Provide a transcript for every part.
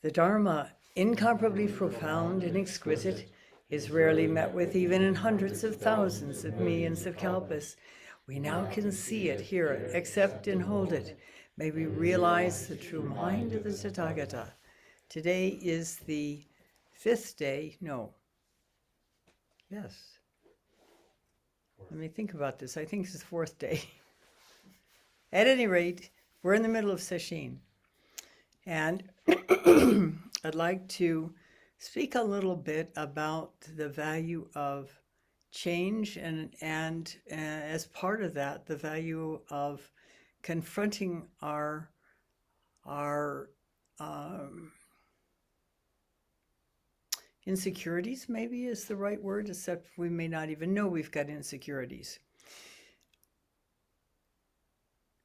The Dharma, incomparably profound and exquisite, is rarely met with even in hundreds of thousands of millions of kalpas. We now can see it, hear it, accept and hold it. May we realize the true mind of the Tathagata. Today is the fifth day, yes. Let me think about this. I think it's the fourth day. At any rate, we're in the middle of Sesshin. And I'd like to speak a little bit about the value of change and as part of that, the value of confronting our insecurities, maybe is the right word, except we may not even know we've got insecurities.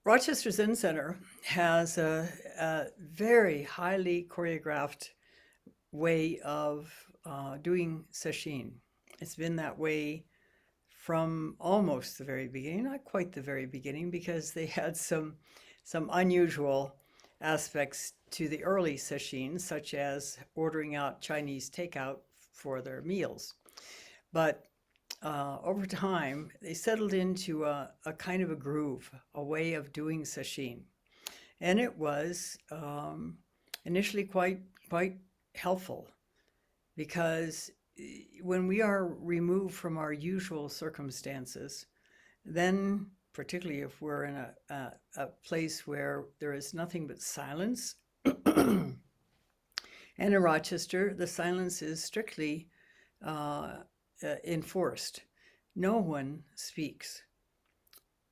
Rochester Zen Center has a very highly choreographed way of doing sesshin. It's been that way from almost the very beginning, not quite the very beginning, because they had some unusual aspects to the early sesshin, such as ordering out Chinese takeout for their meals. But over time, they settled into a kind of a groove, a way of doing sesshin. And it was initially quite helpful, because when we are removed from our usual circumstances, then particularly if we're in a place where there is nothing but silence, and in Rochester, the silence is strictly enforced. No one speaks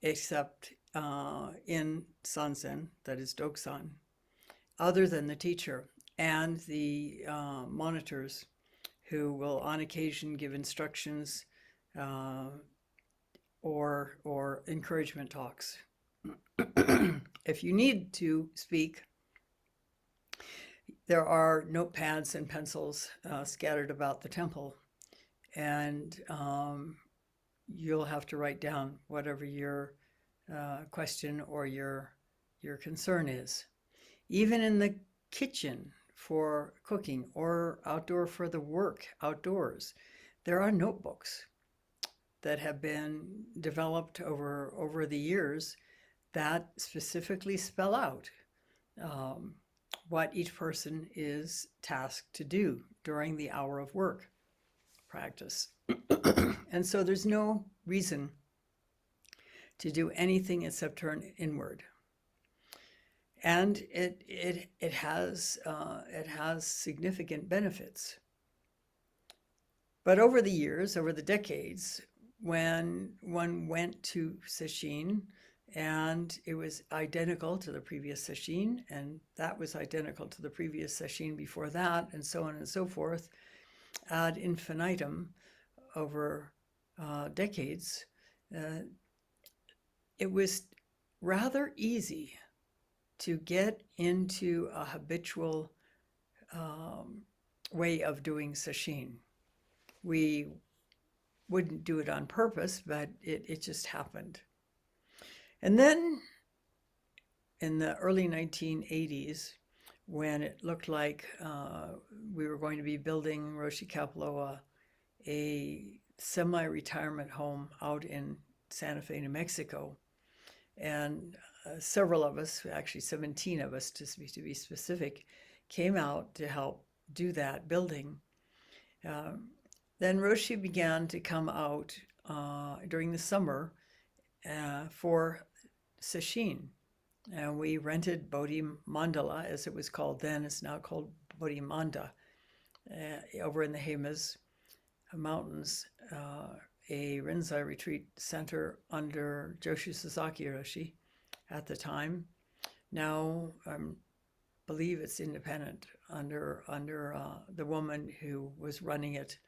except in Sanzen, that is Doksan, other than the teacher and the monitors, who will on occasion give instructions or encouragement talks. If you need to speak, there are notepads and pencils scattered about the temple, and you'll have to write down whatever your question or your concern is. Even in the kitchen for cooking or outdoor for the work outdoors, there are notebooks that have been developed over the years that specifically spell out what each person is tasked to do during the hour of work practice. And so there's no reason to do anything except turn inward. And it has significant benefits. But over the years, over the decades, when one went to sesshin, and it was identical to the previous sesshin, and that was identical to the previous sesshin before that, and so on and so forth, ad infinitum over decades, it was rather easy to get into a habitual way of doing sesshin. We wouldn't do it on purpose, but it just happened. And then in the early 1980s, when it looked like we were going to be building Roshi Kapaloa a semi-retirement home out in Santa Fe, New Mexico, and several of us, actually 17 of us to be specific, came out to help do that building. Then Roshi began to come out during the summer for sesshin. And we rented Bodhi Mandala, as it was called then. It's now called Bodhi Manda, over in the Heimas Mountains, a Rinzai retreat center under Joshu Sasaki Roshi at the time. Now, I believe it's independent under the woman who was running it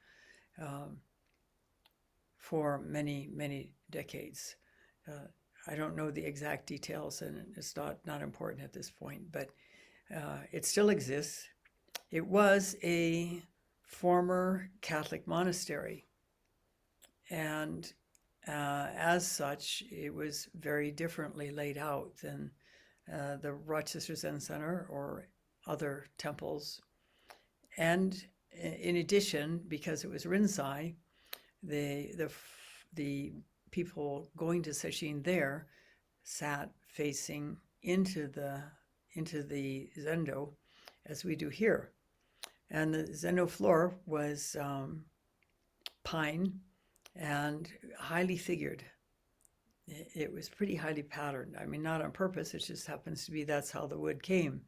for many decades. I don't know the exact details, and it's not important at this point, but it still exists. It was a former Catholic monastery, and as such, it was very differently laid out than the Rochester Zen Center or other temples And in addition, because it was Rinzai, the people going to sesshin there sat facing into the zendo, as we do here. And the zendo floor was pine and highly figured. It was pretty highly patterned. I mean, not on purpose, it just happens to be that's how the wood came.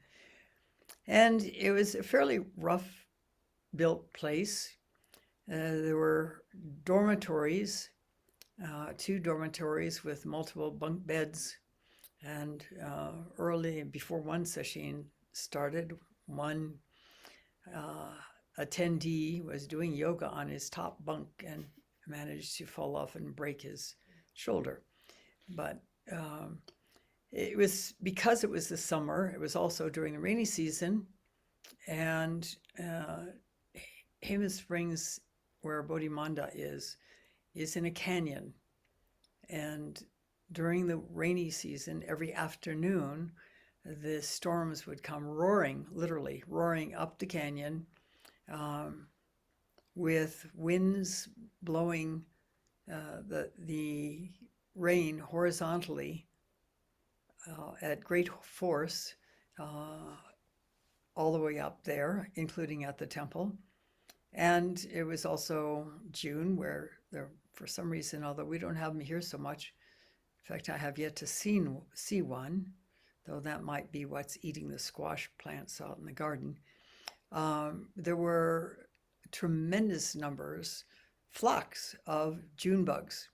And it was a fairly rough built place. There were dormitories, 2 dormitories with multiple bunk beds. And early, before one sesshin started, one attendee was doing yoga on his top bunk and managed to fall off and break his shoulder. But it was because it was the summer, it was also during the rainy season, and Hemis Springs, where Bodhimanda is in a canyon. And during the rainy season, every afternoon, the storms would come roaring, literally roaring up the canyon, with winds blowing the rain horizontally at great force all the way up there, including at the temple. And it was also June, where there, for some reason, although we don't have them here so much, in fact, I have yet to see one, though that might be what's eating the squash plants out in the garden. There were tremendous numbers, flocks of June bugs,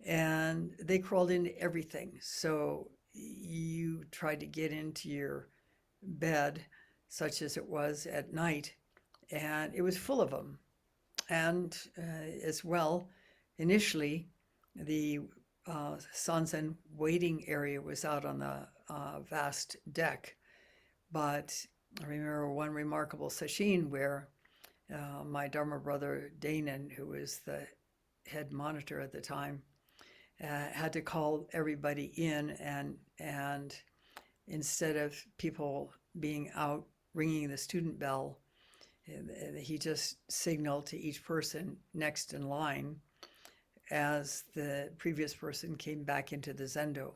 and they crawled into everything. So you tried to get into your bed, such as it was at night, and it was full of them. And as well, initially, the Sanzen waiting area was out on the vast deck. But I remember one remarkable sesshin where my Dharma brother Danon, who was the head monitor at the time, had to call everybody in, and instead of people being out ringing the student bell, he just signaled to each person next in line as the previous person came back into the zendo.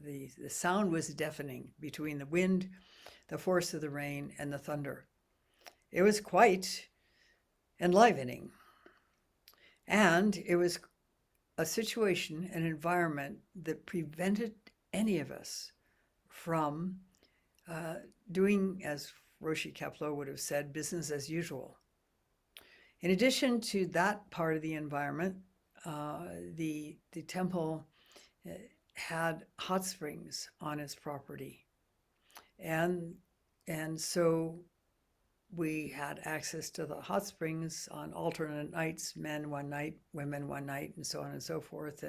The sound was deafening between the wind, the force of the rain, and the thunder. It was quite enlivening. And it was a situation, an environment that prevented any of us from doing, as Roshi Kapleau would have said, business as usual. In addition to that part of the environment, the temple had hot springs on its property. And so we had access to the hot springs on alternate nights, men one night, women one night, and so on and so forth.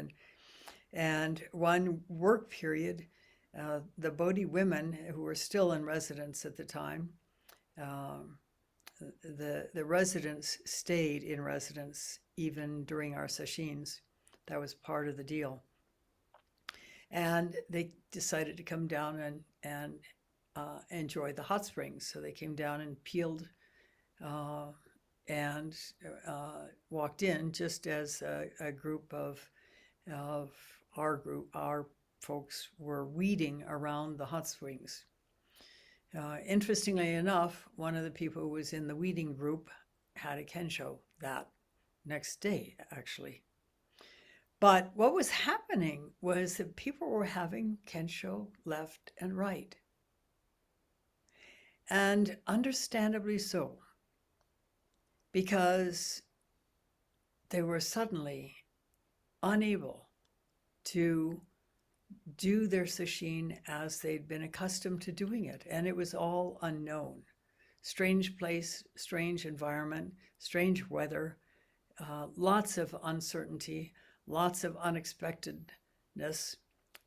And one work period, the Bodhi women who were still in residence at the time, the residents stayed in residence even during our sesshins. That was part of the deal. And they decided to come down and enjoy the hot springs. So they came down and peeled and walked in just as a group of our folks were weeding around the hot springs. Interestingly enough, one of the people who was in the weeding group had a kensho that next day, actually. But what was happening was that people were having kensho left and right. And understandably so, because they were suddenly unable to do their sesshin as they'd been accustomed to doing it. And it was all unknown. Strange place, strange environment, strange weather, lots of uncertainty, lots of unexpectedness,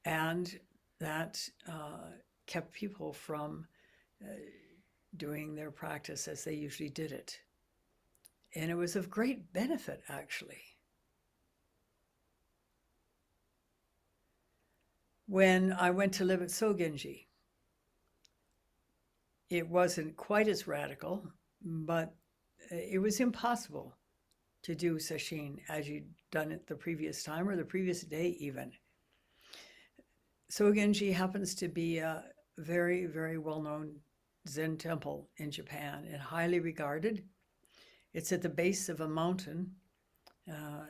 and that kept people from doing their practice as they usually did it. And it was of great benefit, actually. When I went to live at Sogenji, it wasn't quite as radical. but it was impossible to do sesshin as you'd done it the previous time or the previous day even. Sogenji happens to be a very, very well-known Zen temple in Japan and highly regarded. It's at the base of a mountain.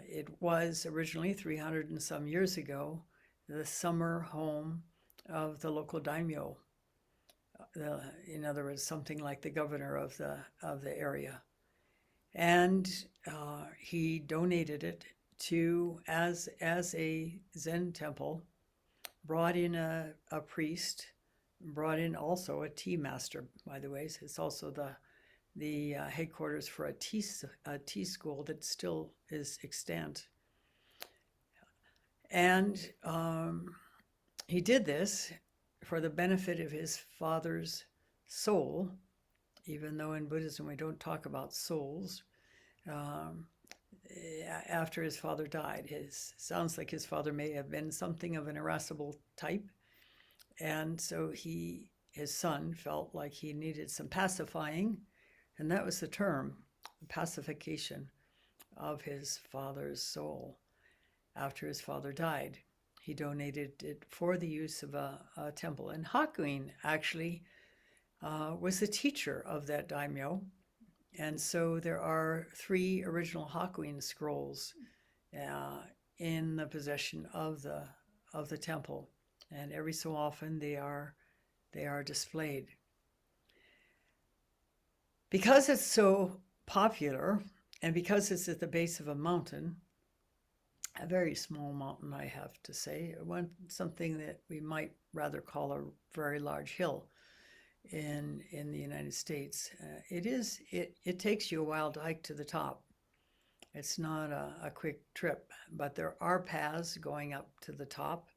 It was originally 300 and some years ago the summer home of the local daimyo. In other words, something like the governor of the area. And he donated it to as a Zen temple, brought in a priest, brought in also a tea master, by the way. So it's also the headquarters for a tea school that still is extant. And he did this for the benefit of his father's soul, even though in Buddhism we don't talk about souls. After his father died, sounds like his father may have been something of an irascible type, and so his son felt like he needed some pacifying, and that was the term, pacification of his father's soul. After his father died, he donated it for the use of a temple. And Hakuin actually was the teacher of that daimyo. And so there are 3 original Hakuin scrolls in the possession of the temple. And every so often they are displayed. Because it's so popular, and because it's at the base of a mountain, a very small mountain, I have to say, something that we might rather call a very large hill in the United States. It takes you a while to hike to the top. It's not a quick trip, but there are paths going up to the top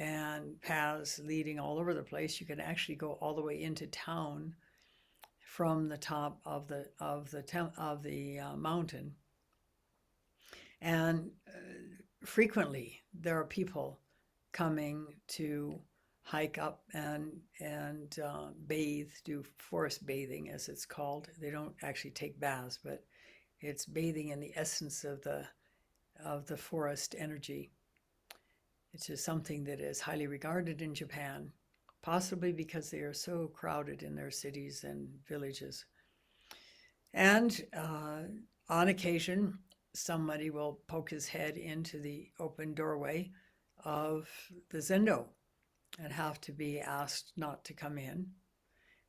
and paths leading all over the place. You can actually go all the way into town from the top of the mountain. And frequently there are people coming to hike up and bathe, do forest bathing as it's called. They don't actually take baths, but it's bathing in the essence of the forest energy. It's just something that is highly regarded in Japan, possibly because they are so crowded in their cities and villages. And on occasion, somebody will poke his head into the open doorway of the zendo and have to be asked not to come in.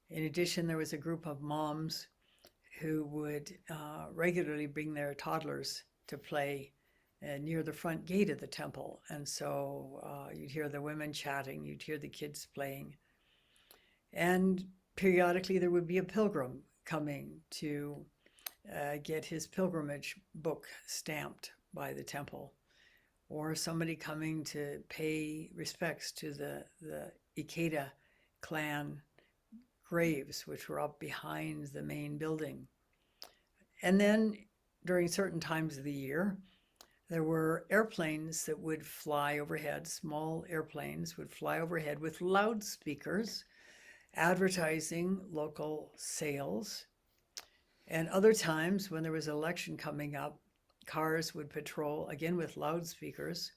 In addition, there was a group of moms who would regularly bring their toddlers to play near the front gate of the temple. And so you'd hear the women chatting, you'd hear the kids playing. And periodically there would be a pilgrim coming to get his pilgrimage book stamped by the temple, or somebody coming to pay respects to the Ikeda clan graves, which were up behind the main building. And then during certain times of the year, there were airplanes that would fly overhead, small airplanes would fly overhead with loudspeakers advertising local sales. And other times when there was an election coming up, cars would patrol, again with loudspeakers.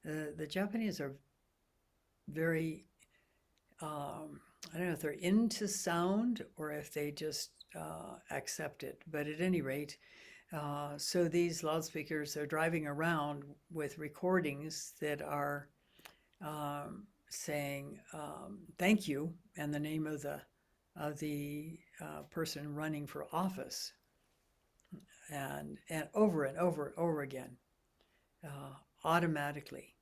The Japanese are very, I don't know if they're into sound or if they just accept it, but at any rate, so these loudspeakers are driving around with recordings that are saying thank you and the name of the person running for office, and over and over and over again, automatically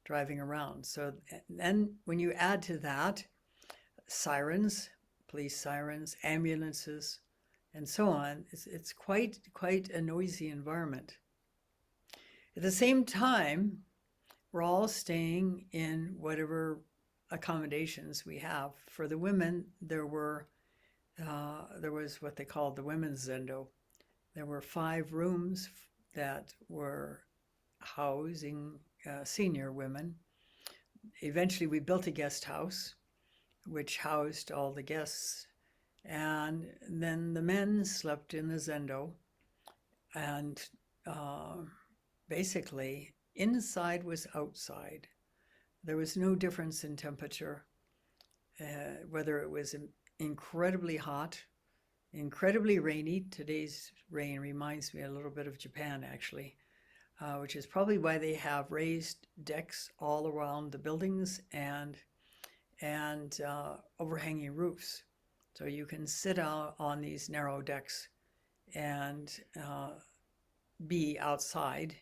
driving around. So then when you add to that sirens, police sirens, ambulances, and so on, it's quite a noisy environment. At the same time, we're all staying in whatever accommodations we have. For the women, there was what they called the women's zendo. There were 5 rooms that were housing senior women. Eventually, we built a guest house, which housed all the guests And then the men slept in the zendo, and basically inside was outside. There was no difference in temperature, whether it was incredibly hot, incredibly rainy. Today's rain reminds me a little bit of Japan, actually, which is probably why they have raised decks all around the buildings and overhanging roofs. So you can sit out on these narrow decks and be outside,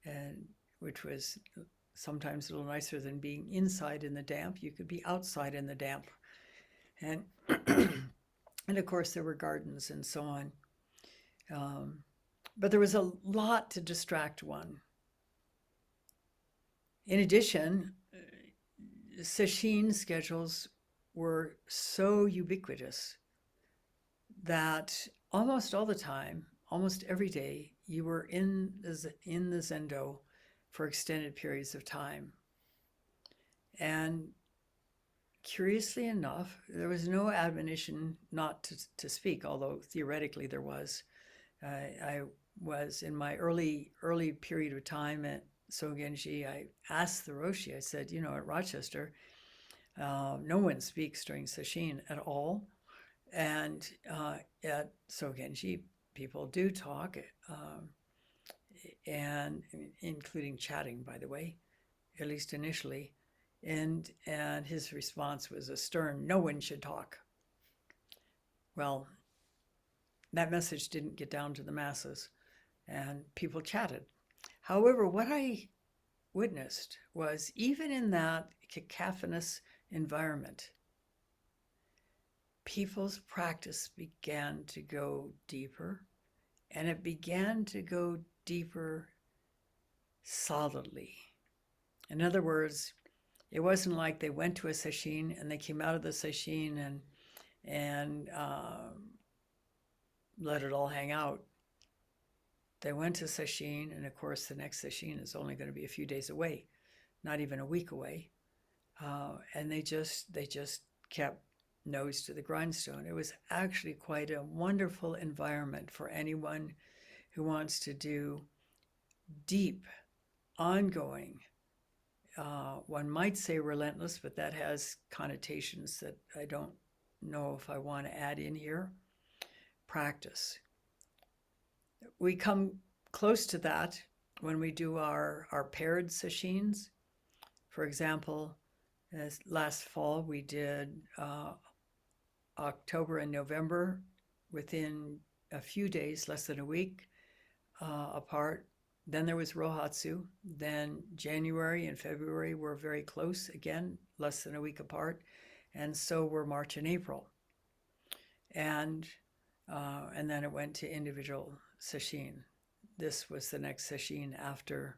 and which was sometimes a little nicer than being inside in the damp. You could be outside in the damp. And and of course there were gardens and so on. But there was a lot to distract one. In addition, sesshin schedules were so ubiquitous that almost all the time, almost every day, you were in the zendo for extended periods of time. And curiously enough, there was no admonition not to speak, although theoretically there was. I was in my early period of time at Sogenji. I asked the Roshi, I said, at Rochester, no one speaks during sesshin at all. And at Sogenji, people do talk, and including chatting, by the way, at least initially. And his response was a stern, no one should talk. Well, that message didn't get down to the masses, and people chatted. However, what I witnessed was, even in that cacophonous environment, people's practice began to go deeper, and it began to go deeper solidly. In other words, it wasn't like they went to a sesshin and they came out of the sesshin and let it all hang out. They went to sesshin, and of course the next sesshin is only going to be a few days away, not even a week away, and they just kept nose to the grindstone. It was actually quite a wonderful environment for anyone who wants to do deep, ongoing, one might say relentless, but that has connotations that I don't know if I want to add in here, practice. We come close to that when we do our paired sesshins. For example, last fall we did October and November within a few days, less than a week apart. Then there was Rohatsu. Then January and February were very close, again, less than a week apart. And so were March and April. And then it went to individual sesshin. This was the next sesshin after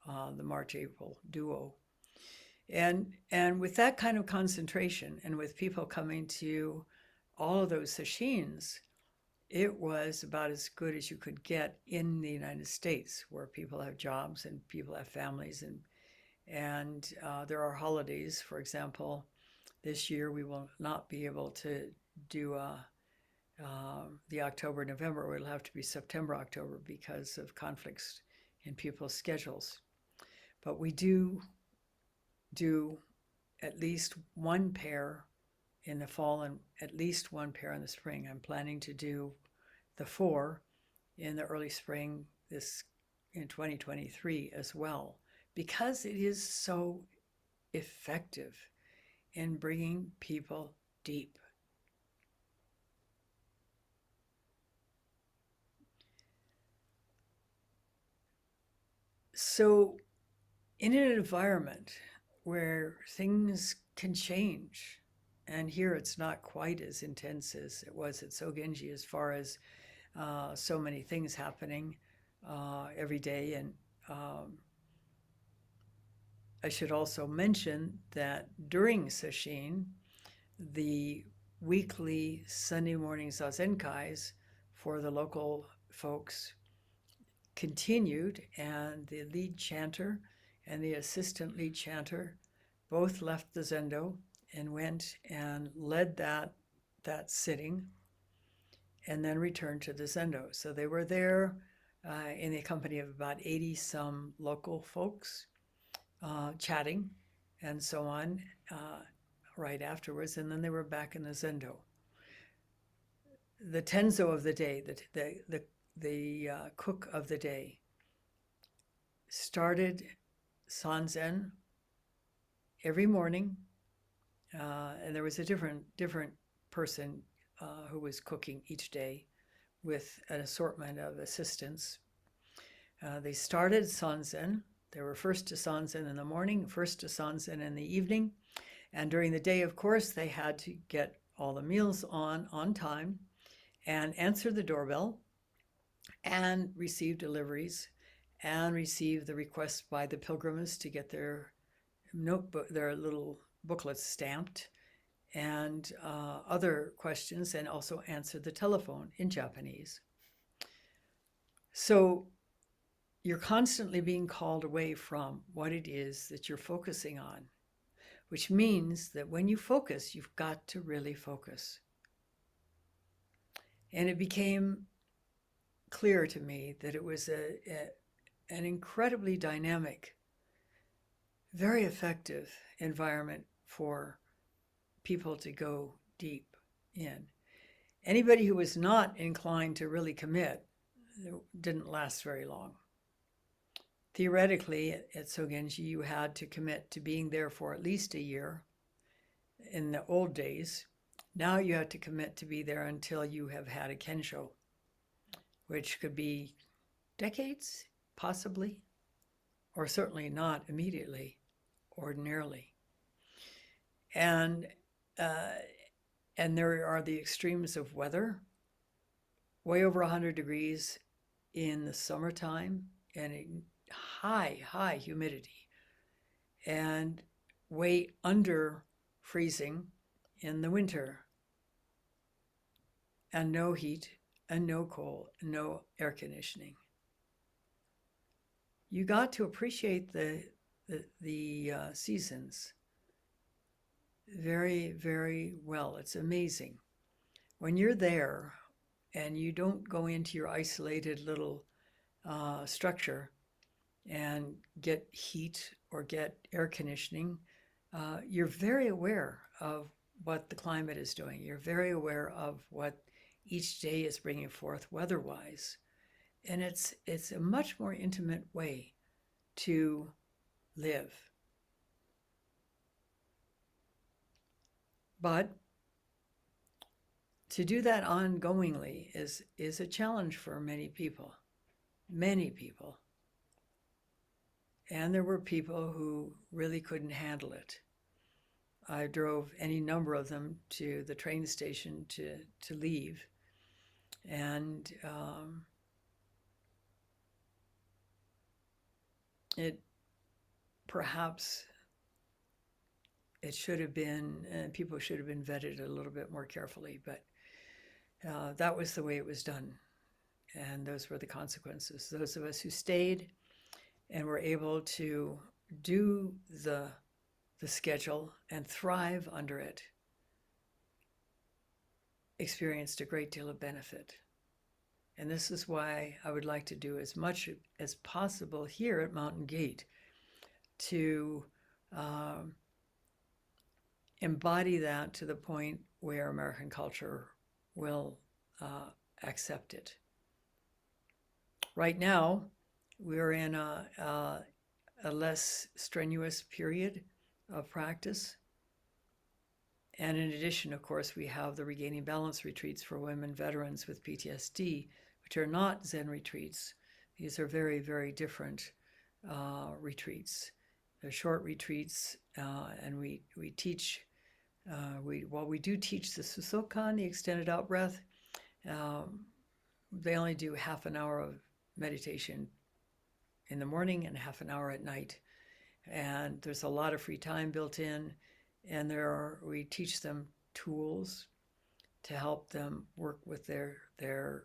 the March-April duo. And with that kind of concentration, and with people coming to all of those sesshins, it was about as good as you could get in the United States, where people have jobs and people have families, and there are holidays. For example, this year we will not be able to do the October, November. It'll have to be September, October, because of conflicts in people's schedules. But we do at least one pair in the fall and at least one pair in the spring. I'm planning to do the 4 in the early spring in 2023 as well, because it is so effective in bringing people deep. So in an environment where things can change, and here it's not quite as intense as it was at Sogenji as far as so many things happening every day. And I should also mention that during sesshin, the weekly Sunday morning zazenkais for the local folks continued, and the lead chanter and the assistant lead chanter both left the zendo and went and led that sitting. and then returned to the Zendo. So they were there in the company of about 80 some local folks, chatting and so on right afterwards, and then they were back in the Zendo. The Tenzo of the day, the cook of the day, started Sanzen every morning, and there was a different person who was cooking each day with an assortment of assistants. They started Sanzen. They were first to Sanzen in the morning, first to Sanzen in the evening, and during the day, of course, they had to get all the meals on time and answer the doorbell and receive deliveries and receive the requests by the pilgrims to get their notebook, their little booklets stamped, and other questions, and also answer the telephone in Japanese. So you're constantly being called away from what it is that you're focusing on, which means that when you focus, you've got to really focus. And it became clear to me that it was an incredibly dynamic, very effective environment for people to go deep in. Anybody who was not inclined to really commit didn't last very long. Theoretically, at Sogenji, you had to commit to being there for at least a year in the old days. Now you have to commit to be there until you have had a kensho, which could be decades, possibly, or certainly not immediately, ordinarily. And there are the extremes of weather, way over 100 degrees in the summertime, and high humidity, and way under freezing in the winter, and no heat and no cold, no air conditioning. You got to appreciate the seasons very, very well. It's amazing. When you're there and you don't go into your isolated little structure and get heat or get air conditioning, you're very aware of what the climate is doing. You're very aware of what each day is bringing forth weather-wise. And it's a much more intimate way to live. But to do that ongoingly is a challenge for many people. And there were people who really couldn't handle it. I drove any number of them to the train station to leave. And it should have been, people should have been vetted a little bit more carefully, but that was the way it was done. And those were the consequences. Those of us who stayed and were able to do the schedule and thrive under it experienced a great deal of benefit. And this is why I would like to do as much as possible here at Mountain Gate to embody that to the point where American culture will accept it. Right now, we're in a less strenuous period of practice. And in addition, of course, we have the Regaining Balance retreats for women veterans with PTSD, which are not Zen retreats. These are very, very different retreats. They're short retreats, and we teach, while we do teach the Susokan, the extended out breath, they only do half an hour of meditation in the morning and half an hour at night. And there's a lot of free time built in, and we teach them tools to help them work with their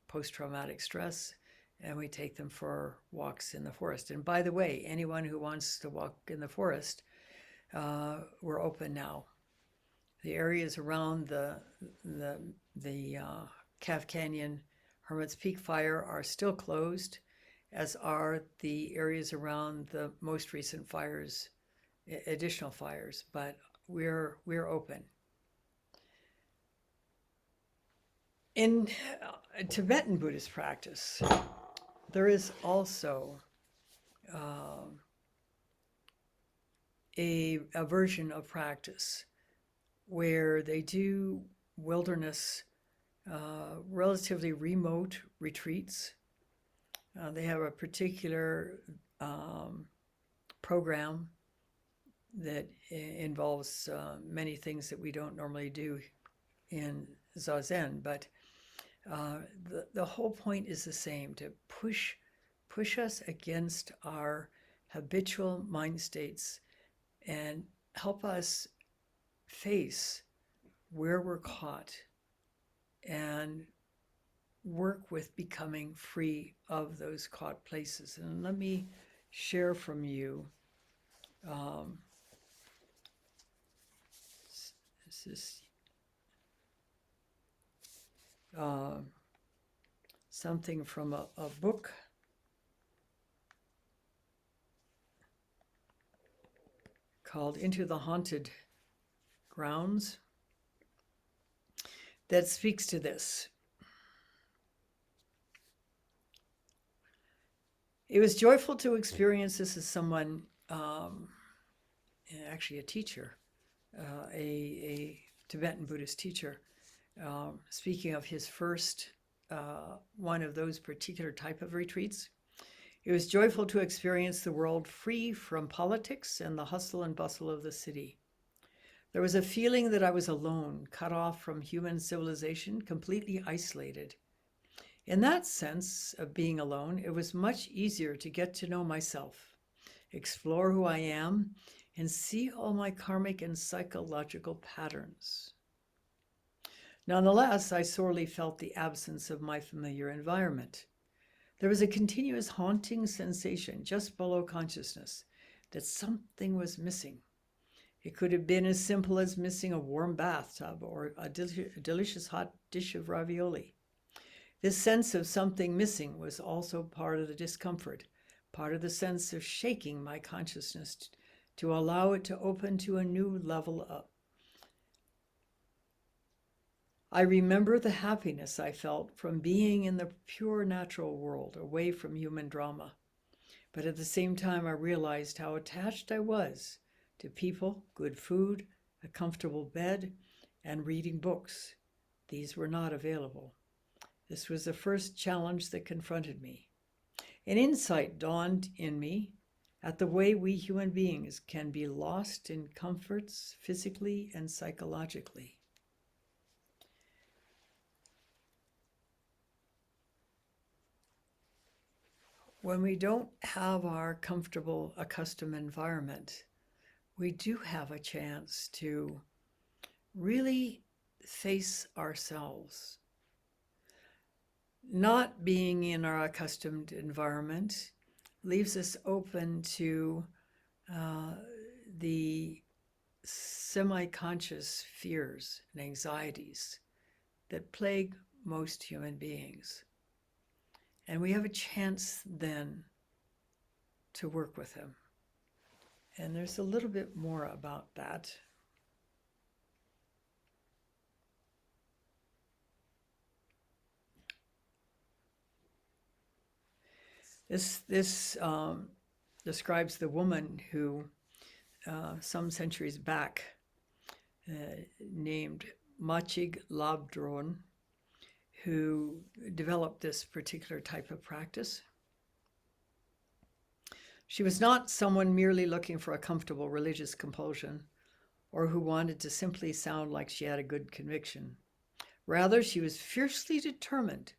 post-traumatic stress, and we take them for walks in the forest. And by the way, anyone who wants to walk in the forest, we're open now. The areas around the Calf Canyon Hermit's Peak fire are still closed, as are the areas around the most recent fires, additional fires, but we're open. In Tibetan Buddhist practice, there is also a version of practice where they do wilderness, relatively remote retreats. They have a particular program that involves many things that we don't normally do in Zazen, but the whole point is the same, to push us against our habitual mind states and help us face where we're caught and work with becoming free of those caught places. And let me share from you this is something from a book called Into the Haunted Grounds that speaks to this. It was joyful to experience this as someone, actually a teacher, a Tibetan Buddhist teacher, speaking of his first one of those particular type of retreats. It was joyful to experience the world free from politics and the hustle and bustle of the city. There was a feeling that I was alone, cut off from human civilization, completely isolated. In that sense of being alone, it was much easier to get to know myself, explore who I am, and see all my karmic and psychological patterns. Nonetheless, I sorely felt the absence of my familiar environment. There was a continuous haunting sensation just below consciousness that something was missing. It could have been as simple as missing a warm bathtub or a delicious hot dish of ravioli. This sense of something missing was also part of the discomfort, part of the sense of shaking my consciousness to allow it to open to a new level up. I remember the happiness I felt from being in the pure natural world, away from human drama. But at the same time, I realized how attached I was to people, good food, a comfortable bed, and reading books. These were not available. This was the first challenge that confronted me. An insight dawned in me at the way we human beings can be lost in comforts physically and psychologically. When we don't have our comfortable, accustomed environment, we do have a chance to really face ourselves. Not being in our accustomed environment leaves us open to the semi-conscious fears and anxieties that plague most human beings. And we have a chance then to work with them. And there's a little bit more about that. This describes the woman who, some centuries back, named Machig Labdron, who developed this particular type of practice. She was not someone merely looking for a comfortable religious compulsion or who wanted to simply sound like she had a good conviction. Rather, she was fiercely determined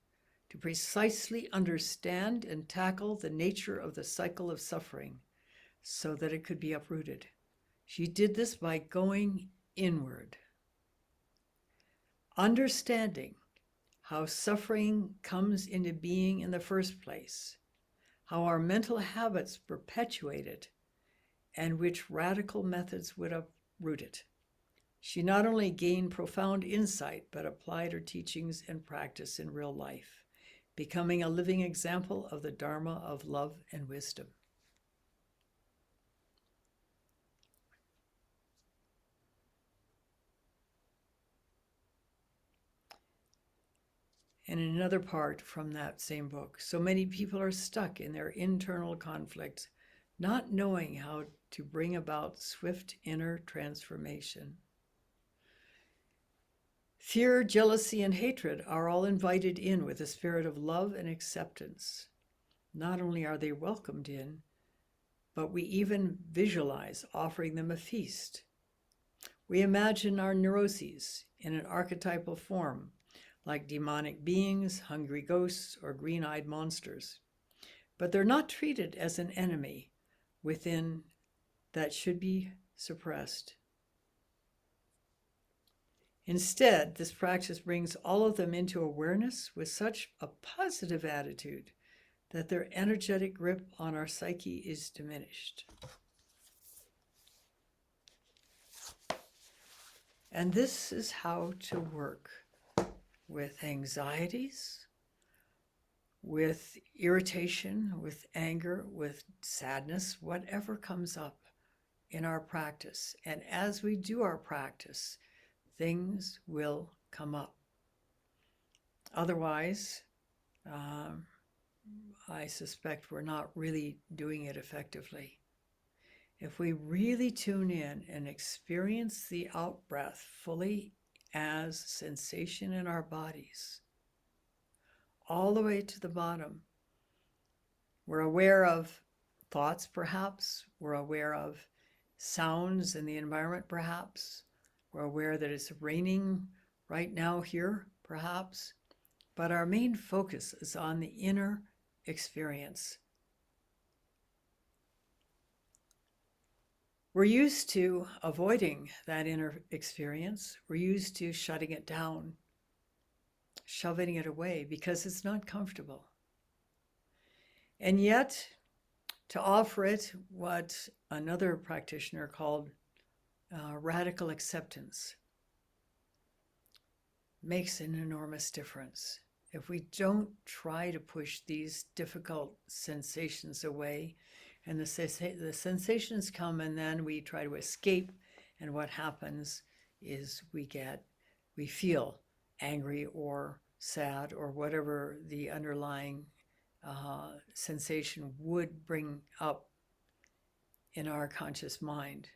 to precisely understand and tackle the nature of the cycle of suffering so that it could be uprooted. She did this by going inward, understanding how suffering comes into being in the first place, how our mental habits perpetuate it, and which radical methods would uproot it. She not only gained profound insight, but applied her teachings and practice in real life, becoming a living example of the Dharma of love and wisdom. And in another part from that same book, so many people are stuck in their internal conflicts, not knowing how to bring about swift inner transformation. Fear, jealousy, and hatred are all invited in with a spirit of love and acceptance. Not only are they welcomed in, but we even visualize offering them a feast. We imagine our neuroses in an archetypal form, like demonic beings, hungry ghosts, or green-eyed monsters. But they're not treated as an enemy within that should be suppressed. Instead, this practice brings all of them into awareness with such a positive attitude that their energetic grip on our psyche is diminished. And this is how to work with anxieties, with irritation, with anger, with sadness, whatever comes up in our practice. And as we do our practice, things will come up. Otherwise, I suspect we're not really doing it effectively. If we really tune in and experience the out-breath fully as sensation in our bodies, all the way to the bottom, we're aware of thoughts perhaps, we're aware of sounds in the environment perhaps, we're aware that it's raining right now here perhaps, but our main focus is on the inner experience. We're used to avoiding that inner experience. We're used to shutting it down, shoving it away because it's not comfortable. And yet, to offer it what another practitioner called radical acceptance makes an enormous difference. If we don't try to push these difficult sensations away, and the sensations come and then we try to escape, and what happens is we feel angry or sad or whatever the underlying sensation would bring up in our conscious mind.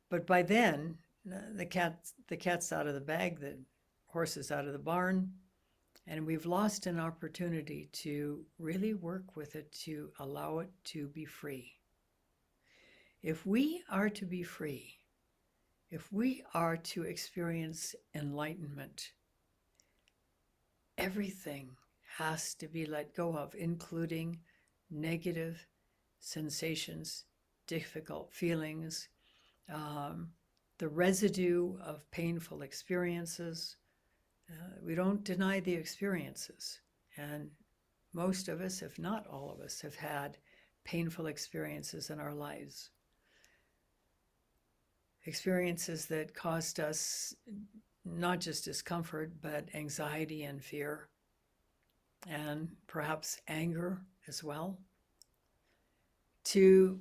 But by then, the cat's out of the bag, the horse is out of the barn, and we've lost an opportunity to really work with it, to allow it to be free. If we are to be free, if we are to experience enlightenment, everything has to be let go of, including negative sensations, difficult feelings, the residue of painful experiences. We don't deny the experiences, and most of us, if not all of us, have had painful experiences in our lives. Experiences that caused us not just discomfort, but anxiety and fear, and perhaps anger as well. To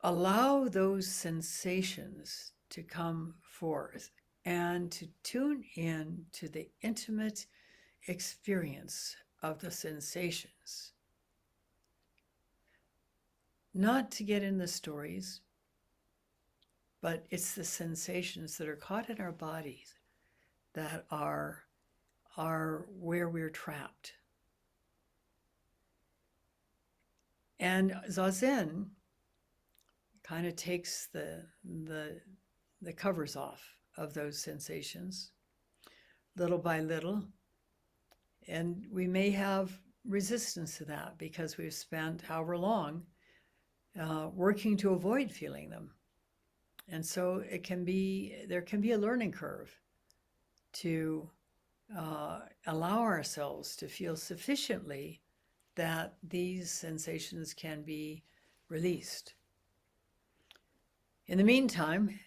allow those sensations to come forth and to tune in to the intimate experience of the sensations. Not to get in the stories, but it's the sensations that are caught in our bodies that are where we're trapped. And Zazen kind of takes the covers off of those sensations little by little. And we may have resistance to that because we've spent however long working to avoid feeling them. And so there can be a learning curve to allow ourselves to feel sufficiently that these sensations can be released. In the meantime,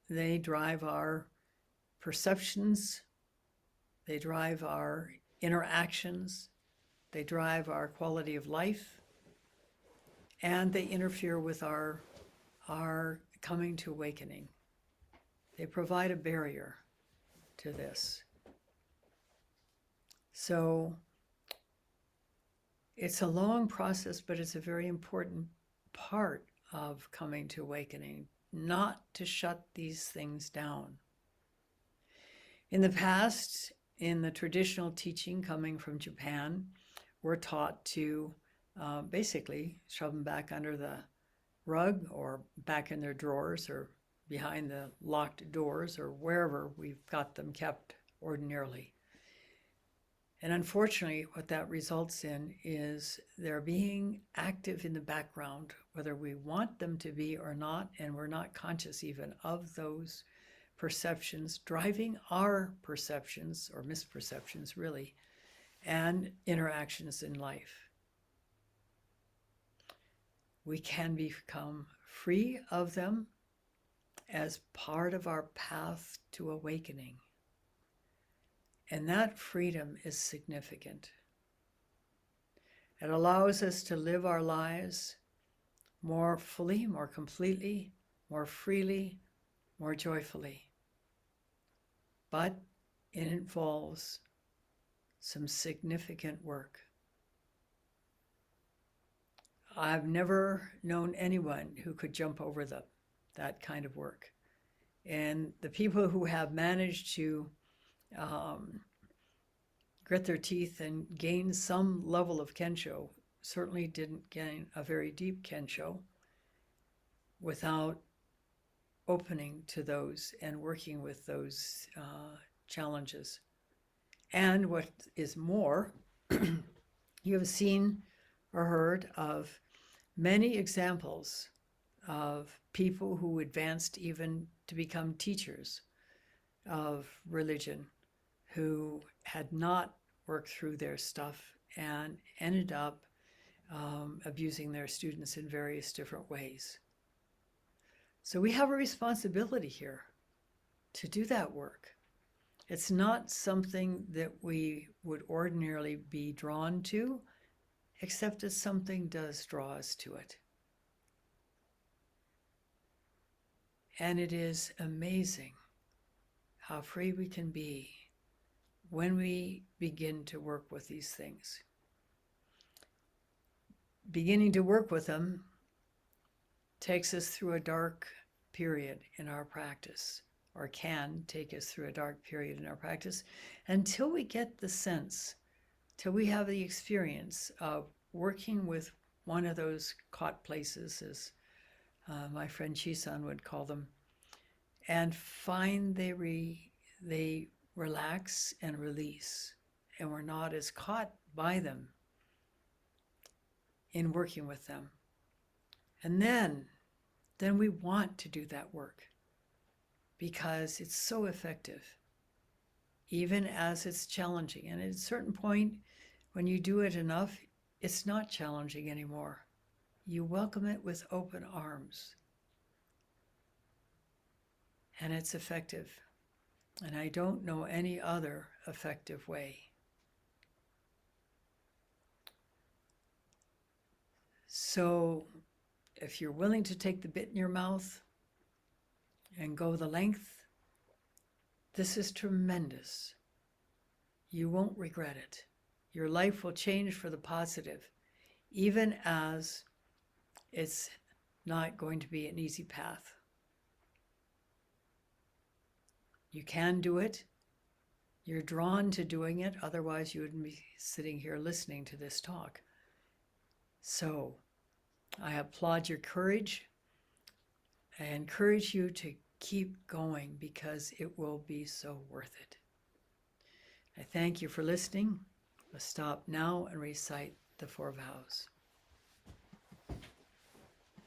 they drive our perceptions, they drive our interactions, they drive our quality of life, and they interfere with our coming to awakening. They provide a barrier to this. So it's a long process, but it's a very important part of coming to awakening, not to shut these things down. In the past, in the traditional teaching coming from Japan, we're taught to basically shove them back under the rug or back in their drawers or behind the locked doors or wherever we've got them kept ordinarily. And unfortunately, what that results in is they're being active in the background, whether we want them to be or not, and we're not conscious even of those perceptions, driving our perceptions or misperceptions really, and interactions in life. We can become free of them as part of our path to awakening. And that freedom is significant. It allows us to live our lives more fully, more completely, more freely, more joyfully. But it involves some significant work. I've never known anyone who could jump over that kind of work. And the people who have managed to grit their teeth and gain some level of kensho certainly didn't gain a very deep kensho without opening to those and working with those challenges. And what is more, you have seen or heard of many examples of people who advanced even to become teachers of religion, who had not worked through their stuff and ended up abusing their students in various different ways. So we have a responsibility here to do that work. It's not something that we would ordinarily be drawn to, except that something does draw us to it. And it is amazing how free we can be when we begin to work with these things. Beginning to work with them takes us through a dark period in our practice, or can take us through a dark period in our practice, until we get the sense, till we have the experience of working with one of those caught places, as my friend Chisan would call them, and find they relax and release, and we're not as caught by them in working with them. And then we want to do that work because it's so effective, even as it's challenging. And at a certain point, when you do it enough, it's not challenging anymore. You welcome it with open arms. And it's effective. And I don't know any other effective way. So if you're willing to take the bit in your mouth and go the length, this is tremendous. You won't regret it. Your life will change for the positive, even as it's not going to be an easy path. You can do it. You're drawn to doing it. Otherwise, you wouldn't be sitting here listening to this talk. So I applaud your courage. I encourage you to keep going because it will be so worth it. I thank you for listening. Let's stop now and recite the 4 vows.